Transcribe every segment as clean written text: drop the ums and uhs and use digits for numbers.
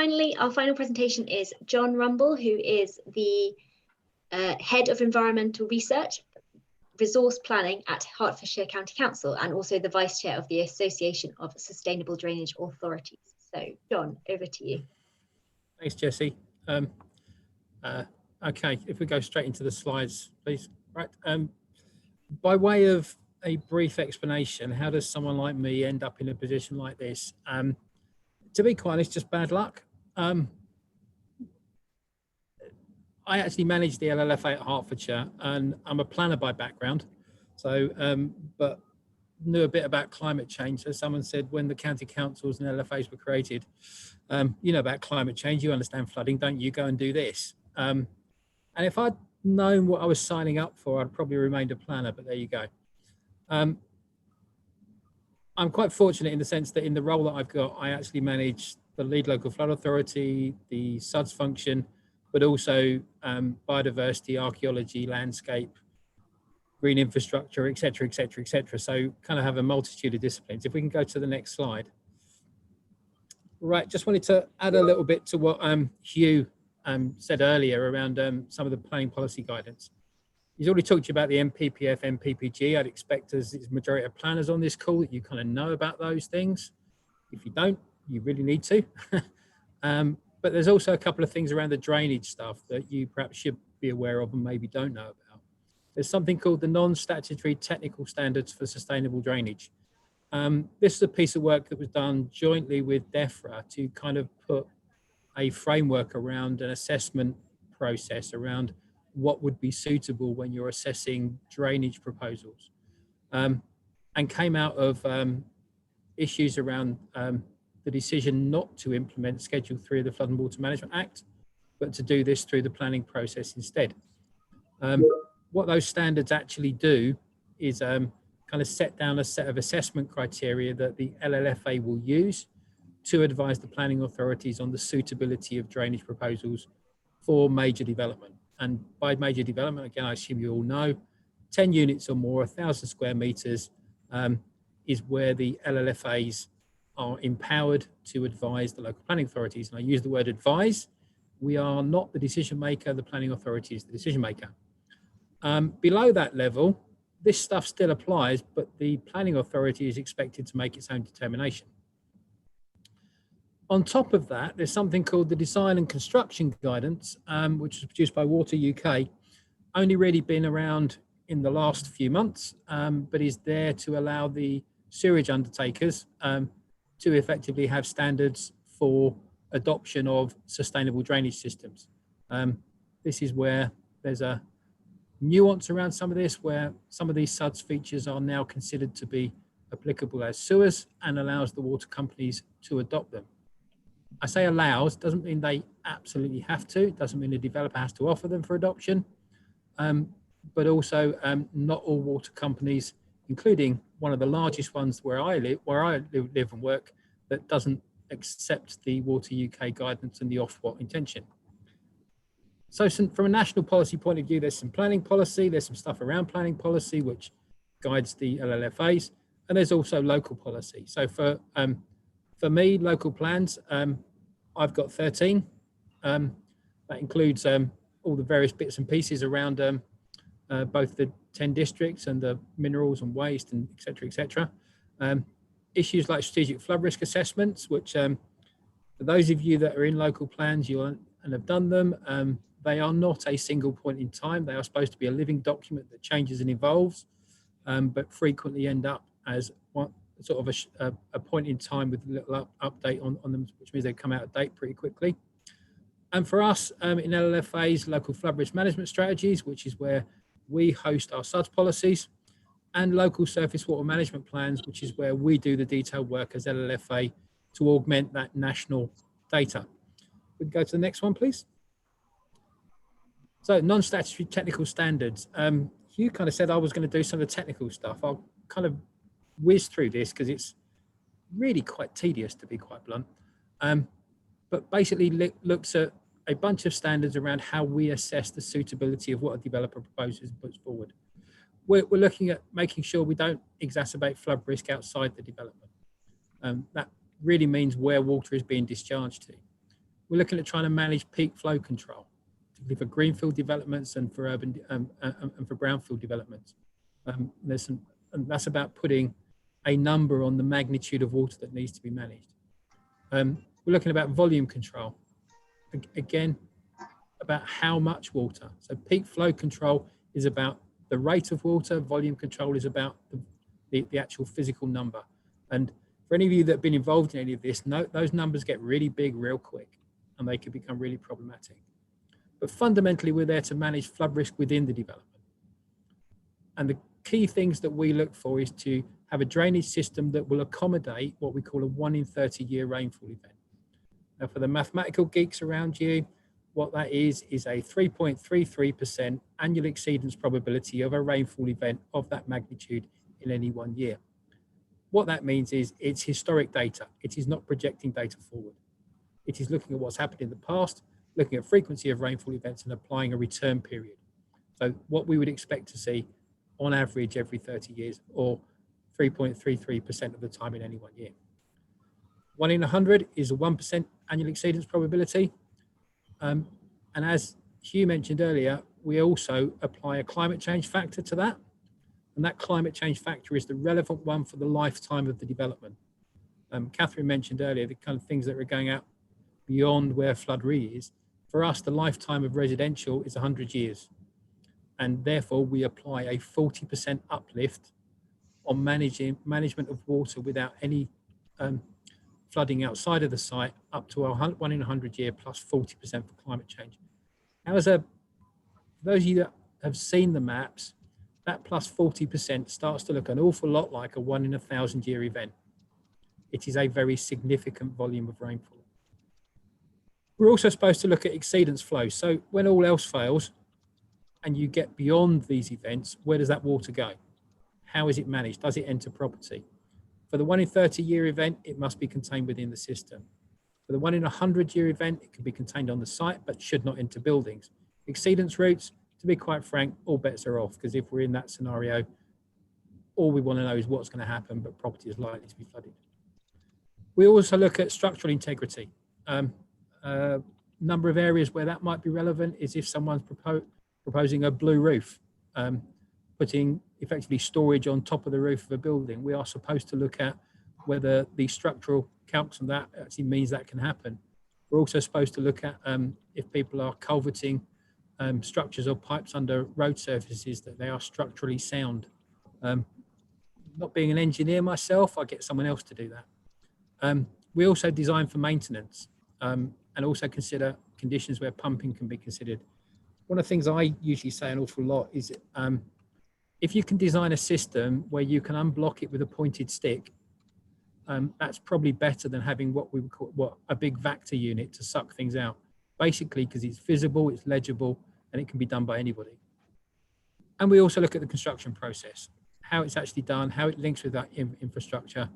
Finally, our final presentation is John Rumble, who is the Head of Environmental Research, Resource Planning at Hertfordshire County Council, and also the Vice Chair of the Association of Sustainable Drainage Authorities. So, John, over to you. Thanks, Jessie. Okay, if we go straight into the slides, please. Right. By way of a brief explanation, how does someone like me end up in a position like this? To be quite honest, just bad luck. I actually manage the LLFA at Hertfordshire, and I'm a planner by background. So, but knew a bit about climate change. So someone said when the county councils and LFAs were created, you know about climate change, you understand flooding, don't you? Go and do this. And if I'd known what I was signing up for, I'd probably remained a planner, but there you go. I'm quite fortunate in the sense that in the role that I've got, I actually manage the lead local flood authority, the SuDS function, but also biodiversity, archaeology, landscape, green infrastructure, et cetera, et cetera, et cetera. So kind of have a multitude of disciplines. If we can go to the next slide. Right, just wanted to add a little bit to what Hugh said earlier around some of the planning policy guidance. He's already talked to you about the MPPF, MPPG. I'd expect as the majority of planners on this call that you kind of know about those things. If you don't, you really need to. But there's also a couple of things around the drainage stuff that you perhaps should be aware of and maybe don't know about. There's something called the Non-Statutory Technical Standards for Sustainable Drainage. This is a piece of work that was done jointly with DEFRA to kind of put a framework around an assessment process around what would be suitable when you're assessing drainage proposals, and came out of issues around the decision not to implement Schedule 3 of the Flood and Water Management Act, but to do this through the planning process instead. What those standards actually do is kind of set down a set of assessment criteria that the LLFA will use to advise the planning authorities on the suitability of drainage proposals for major development. And by major development, again, I assume you all know, 10 units or more, 1,000 square meters is where the LLFAs are empowered to advise the local planning authorities. And I use the word advise. We are not the decision maker, the planning authority is the decision maker. Below that level, this stuff still applies, but the planning authority is expected to make its own determination. On top of that, there's something called the Design and Construction Guidance, which was produced by Water UK, only really been around in the last few months, but is there to allow the sewerage undertakers to effectively have standards for adoption of sustainable drainage systems. This is where there's a nuance around some of this, where some of these SuDS features are now considered to be applicable as sewers and allows the water companies to adopt them. I say allows, doesn't mean they absolutely have to, it doesn't mean the developer has to offer them for adoption, but also not all water companies, including one of the largest ones where I live and work, that doesn't accept the Water UK guidance and the Ofwat intention. So from a national policy point of view, there's some planning policy, there's some stuff around planning policy which guides the LLFAs, and there's also local policy. So for me, local plans, I've got 13. That includes all the various bits and pieces around both the 10 districts and the minerals and waste and et cetera, et cetera. Issues like strategic flood risk assessments, which for those of you that are in local plans and have done them, they are not a single point in time. They are supposed to be a living document that changes and evolves, but frequently end up as one, sort of a point in time with a little update on them, which means they come out of date pretty quickly. And for us in LLFAs, local flood risk management strategies, which is where we host our SuDS policies, and local surface water management plans, which is where we do the detailed work as LLFA to augment that national data. We can go to the next one, please. So non-statutory technical standards. Hugh kind of said I was going to do some of the technical stuff. I'll kind of whiz through this because it's really quite tedious, to be quite blunt. But basically looks at a bunch of standards around how we assess the suitability of what a developer proposes and puts forward. We're looking at making sure we don't exacerbate flood risk outside the development. That really means where water is being discharged to. we're looking at trying to manage peak flow control, particularly for greenfield developments and for urban and for brownfield developments. And that's about putting a number on the magnitude of water that needs to be managed. We're looking about volume control, again, about how much water. So peak flow control is about the rate of water, volume control is about the actual physical number. And for any of you that have been involved in any of this, those numbers get really big real quick and they can become really problematic. But fundamentally, we're there to manage flood risk within the development. And the key things that we look for is to have a drainage system that will accommodate what we call a 1 in 30 year rainfall event. Now, for the mathematical geeks around you, what that is a 3.33% annual exceedance probability of a rainfall event of that magnitude in any 1 year. What that means is it's historic data. It is not projecting data forward. It is looking at what's happened in the past, looking at frequency of rainfall events and applying a return period. So what we would expect to see on average every 30 years or 3.33% of the time in any 1 year. 1 in 100 is a 1% annual exceedance probability. And as Hugh mentioned earlier, we also apply a climate change factor to that. And that climate change factor is the relevant one for the lifetime of the development. Catherine mentioned earlier the kind of things that are going out beyond where flood re is. For us, the lifetime of residential is 100 years. And therefore, we apply a 40% uplift on management of water without any flooding outside of the site, up to a 1 in 100 year plus 40% for climate change. Now, for those of you that have seen the maps, that plus 40% starts to look an awful lot like a 1 in 1,000 year event. It is a very significant volume of rainfall. We're also supposed to look at exceedance flow. So when all else fails and you get beyond these events, where does that water go? How is it managed? Does it enter property? For the 1 in 30 year event, it must be contained within the system. For the 1 in 100 year event, it can be contained on the site, but should not enter buildings. Exceedance routes, to be quite frank, all bets are off, because if we're in that scenario, all we want to know is what's going to happen, but property is likely to be flooded. We also look at structural integrity. Number of areas where that might be relevant is if someone's proposing a blue roof, putting effectively storage on top of the roof of a building. We are supposed to look at whether the structural calcs on that actually means that can happen. We're also supposed to look at if people are culverting structures or pipes under road surfaces, that they are structurally sound. Not being an engineer myself, I get someone else to do that. We also design for maintenance and also consider conditions where pumping can be considered. One of the things I usually say an awful lot is if you can design a system where you can unblock it with a pointed stick, that's probably better than having what we would call a big vector unit to suck things out. Basically, because it's visible, it's legible, and it can be done by anybody. And we also look at the construction process, how it's actually done, how it links with that infrastructure,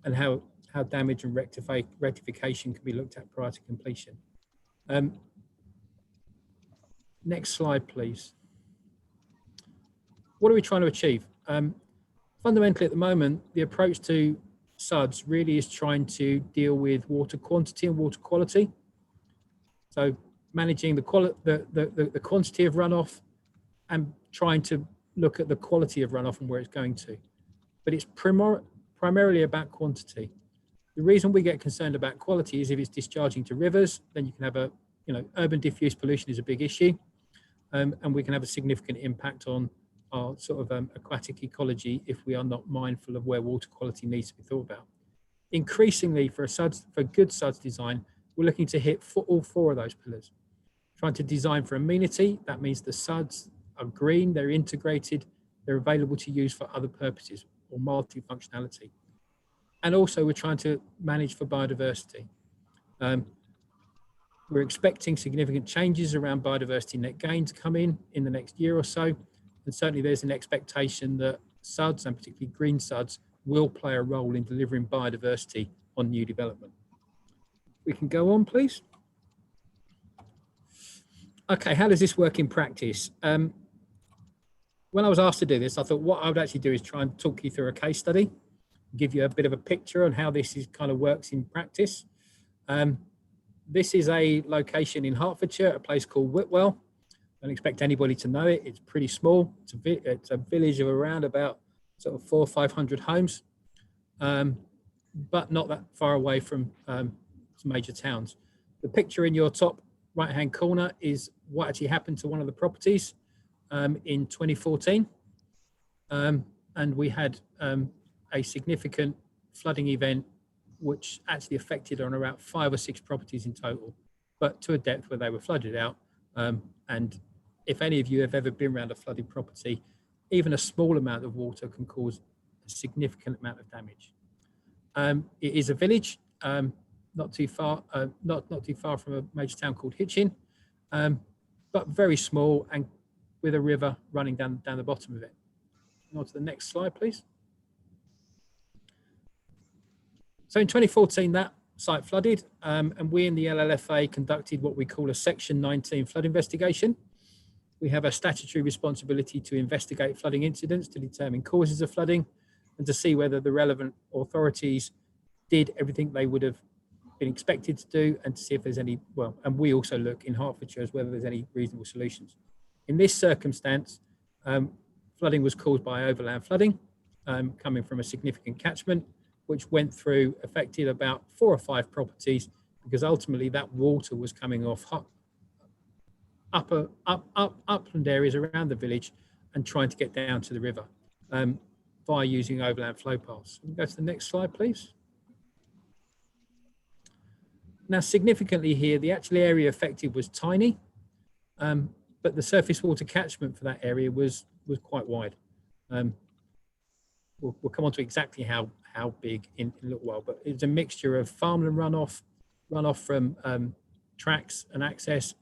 and how damage and rectification can be looked at prior to completion. Next slide, please. What are we trying to achieve? Fundamentally, at the moment, the approach to SuDS really is trying to deal with water quantity and water quality. So managing the quantity of runoff and trying to look at the quality of runoff and where it's going to. But it's primarily about quantity. The reason we get concerned about quality is if it's discharging to rivers, then you can have urban diffuse pollution is a big issue, and we can have a significant impact on our sort of aquatic ecology if we are not mindful of where water quality needs to be thought about. Increasingly, for good SuDS design, we're looking to hit all 4 of those pillars. Trying to design for amenity, that means the SuDS are green, they're integrated, they're available to use for other purposes or multi-functionality. And also we're trying to manage for biodiversity. We're expecting significant changes around biodiversity net gain to come in the next year or so. And certainly there's an expectation that SuDS, and particularly green SuDS, will play a role in delivering biodiversity on new development. We can go on, please. Okay, how does this work in practice? When I was asked to do this, I thought what I would actually do is try and talk you through a case study, give you a bit of a picture on how this kind of works in practice. This is a location in Hertfordshire, a place called Whitwell. Don't expect anybody to know it. It's pretty small. It's a village of around about sort of 400 or 500 homes, but not that far away from some major towns. The picture in your top right-hand corner is what actually happened to one of the properties in 2014. And we had a significant flooding event which actually affected on around 5 or 6 properties in total, but to a depth where they were flooded out. And if any of you have ever been around a flooded property, even a small amount of water can cause a significant amount of damage. It is a village, not too far from a major town called Hitchin, but very small and with a river running down the bottom of it. On to the next slide, please. So in 2014, that site flooded, and we in the LLFA conducted what we call a Section 19 flood investigation. We have a statutory responsibility to investigate flooding incidents, to determine causes of flooding, and to see whether the relevant authorities did everything they would have been expected to do, and to see if there's any, and we also look in Hertfordshire as whether there's any reasonable solutions. In this circumstance, flooding was caused by overland flooding, coming from a significant catchment, which went through, affected about 4 or 5 properties, because ultimately that water was coming off upland areas around the village and trying to get down to the river by using overland flow paths. Can we go to the next slide, please? Now, significantly here, the actual area affected was tiny, but the surface water catchment for that area was quite wide. We'll come on to exactly how big in a little while, but it was a mixture of farmland runoff from tracks and access,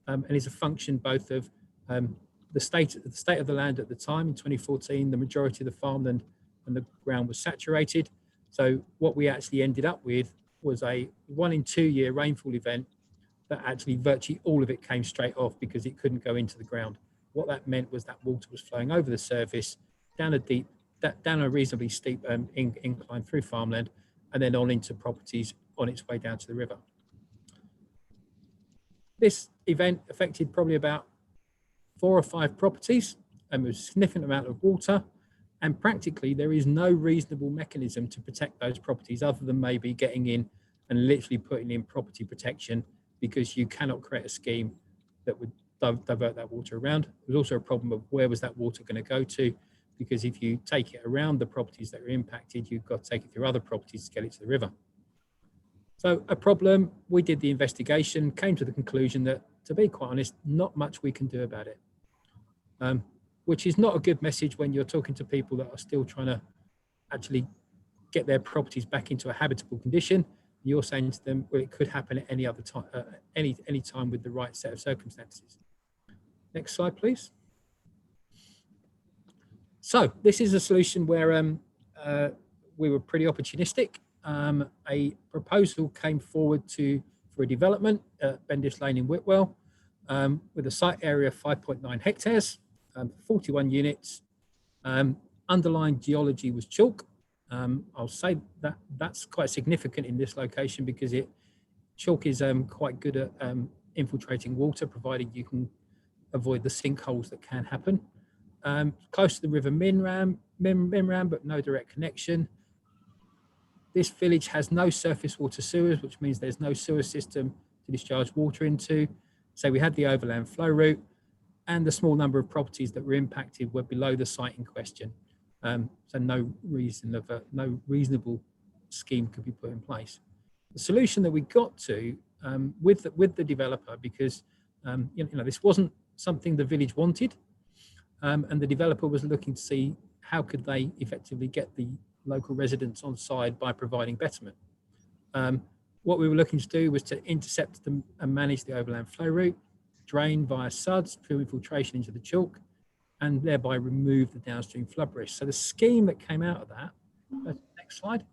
and is a function both of the state of the land at the time. In 2014, the majority of the farmland and the ground was saturated. So what we actually ended up with was a 1 in 2 year rainfall event that actually virtually all of it came straight off because it couldn't go into the ground. What that meant was that water was flowing over the surface, down a reasonably steep incline through farmland, and then on into properties on its way down to the river. This event affected probably about 4 or 5 properties, and there was a significant amount of water, and practically there is no reasonable mechanism to protect those properties other than maybe getting in and literally putting in property protection, because you cannot create a scheme that would divert that water around. There's also a problem of where was that water going to go to, because if you take it around the properties that are impacted, you've got to take it through other properties to get it to the river. So a problem, we did the investigation, came to the conclusion that, to be quite honest, not much we can do about it, which is not a good message when you're talking to people that are still trying to actually get their properties back into a habitable condition. You're saying to them, well, it could happen at any other time, any time with the right set of circumstances. Next slide, please. So this is a solution where we were pretty opportunistic. A proposal came forward for a development at Bendish Lane in Whitwell with a site area of 5.9 hectares, 41 units. Underlying geology was chalk. I'll say that that's quite significant in this location because chalk is quite good at infiltrating water, provided you can avoid the sinkholes that can happen. Close to the River Minram, but no direct connection. This village has no surface water sewers, which means there's no sewer system to discharge water into. So we had the overland flow route, and the small number of properties that were impacted were below the site in question. So no reasonable scheme could be put in place. The solution that we got to with the developer, because this wasn't something the village wanted, and the developer was looking to see how could they effectively get the local residents on side by providing betterment. What we were looking to do was to intercept them and manage the overland flow route, drain via SuDS through infiltration into the chalk, and thereby remove the downstream flood risk. So the scheme that came out of that, next slide,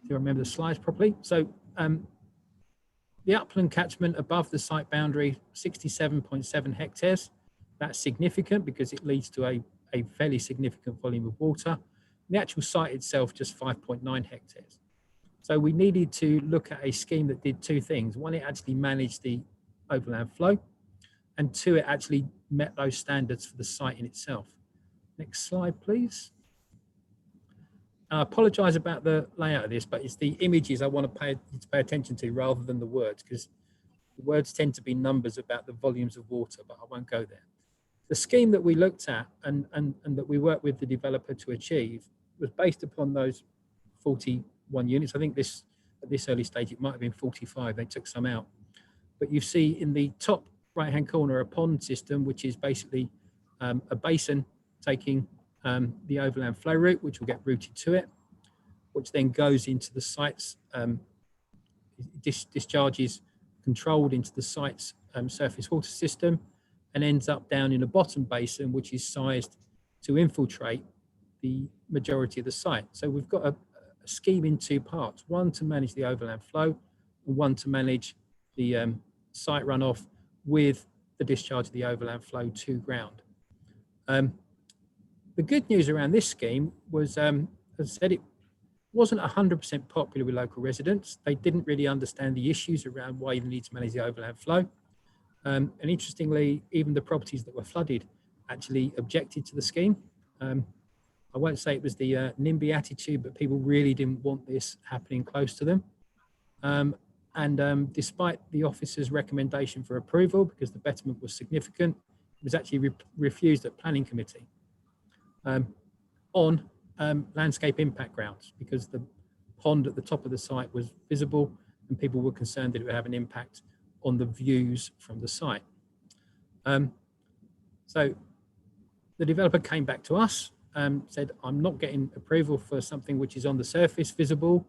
if you remember the slides properly. So the upland catchment above the site boundary, 67.7 hectares. That's significant because it leads to a fairly significant volume of water. The actual site itself, just 5.9 hectares. So we needed to look at a scheme that did two things. One, it actually managed the overland flow, and two, it actually met those standards for the site in itself. Next slide, please. I apologise about the layout of this, but it's the images I want to pay attention to rather than the words, because the words tend to be numbers about the volumes of water, but I won't go there. The scheme that we looked at and that we worked with the developer to achieve was based upon those 41 units. I think at this early stage, it might have been 45. They took some out. But you see in the top right-hand corner, a pond system, which is basically a basin taking the overland flow route, which will get routed to it, which then goes into the site's, discharges controlled into the site's surface water system, and ends up down in a bottom basin, which is sized to infiltrate the majority of the site. So we've got a scheme in two parts, one to manage the overland flow, and one to manage the site runoff with the discharge of the overland flow to ground. The good news around this scheme was, as I said, it wasn't 100% popular with local residents. They didn't really understand the issues around why you need to manage the overland flow. And interestingly, even the properties that were flooded actually objected to the scheme. I won't say it was the NIMBY attitude, but people really didn't want this happening close to them. Despite the officer's recommendation for approval, because the betterment was significant, it was actually refused at planning committee on landscape impact grounds, because the pond at the top of the site was visible and people were concerned that it would have an impact on the views from the site. So the developer came back to us, said, I'm not getting approval for something which is on the surface visible.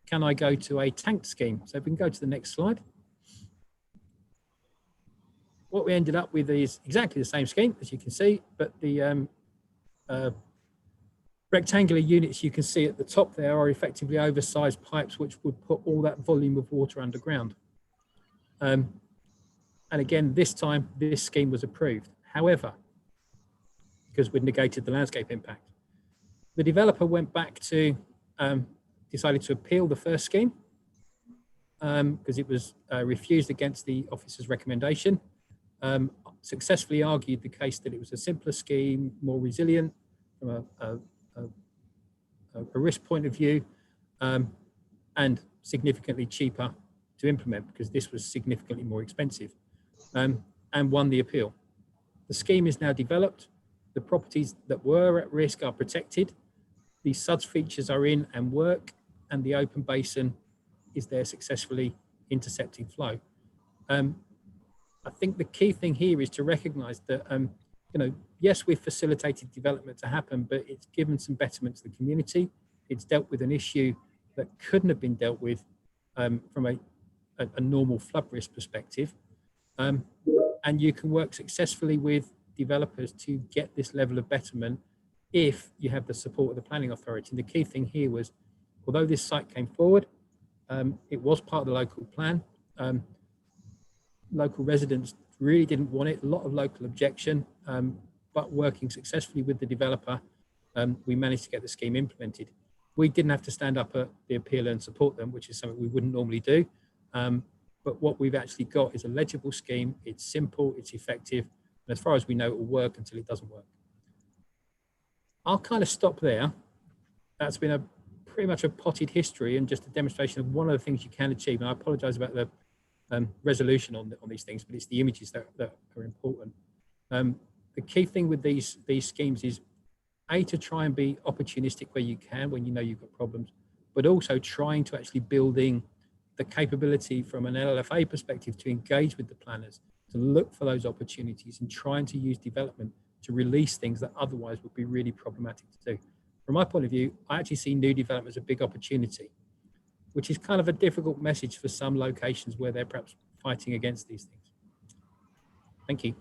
Can I go to a tanked scheme? So if we can go to the next slide. What we ended up with is exactly the same scheme, as you can see, but the rectangular units you can see at the top there are effectively oversized pipes which would put all that volume of water underground. And again, this time, this scheme was approved. However, because we'd negated the landscape impact, the developer went back to, decided to appeal the first scheme because it was refused against the officer's recommendation, successfully argued the case that it was a simpler scheme, more resilient from a risk point of view, and significantly cheaper to implement because this was significantly more expensive, and won the appeal. The scheme is now developed. The properties that were at risk are protected. The SuDS features are in and work, and the open basin is there successfully intercepting flow. I think the key thing here is to recognise that, yes, we've facilitated development to happen, but it's given some betterment to the community. It's dealt with an issue that couldn't have been dealt with from a normal flood risk perspective. And you can work successfully with developers to get this level of betterment if you have the support of the planning authority. And the key thing here was, although this site came forward, it was part of the local plan. Local residents really didn't want it, a lot of local objection, but working successfully with the developer, we managed to get the scheme implemented. We didn't have to stand up at the appeal and support them, which is something we wouldn't normally do. But what we've actually got is a legible scheme. It's simple, it's effective, and as far as we know, it will work until it doesn't work. I'll kind of stop there. That's been pretty much a potted history and just a demonstration of one of the things you can achieve. And I apologise about the resolution on these things, but it's the images that are important. The key thing with these schemes is to try and be opportunistic where you can when you know you've got problems, but also trying to actually building the capability from an LLFA perspective to engage with the planners, to look for those opportunities and trying to use development to release things that otherwise would be really problematic to do. From my point of view, I actually see new development as a big opportunity, which is kind of a difficult message for some locations where they're perhaps fighting against these things. Thank you.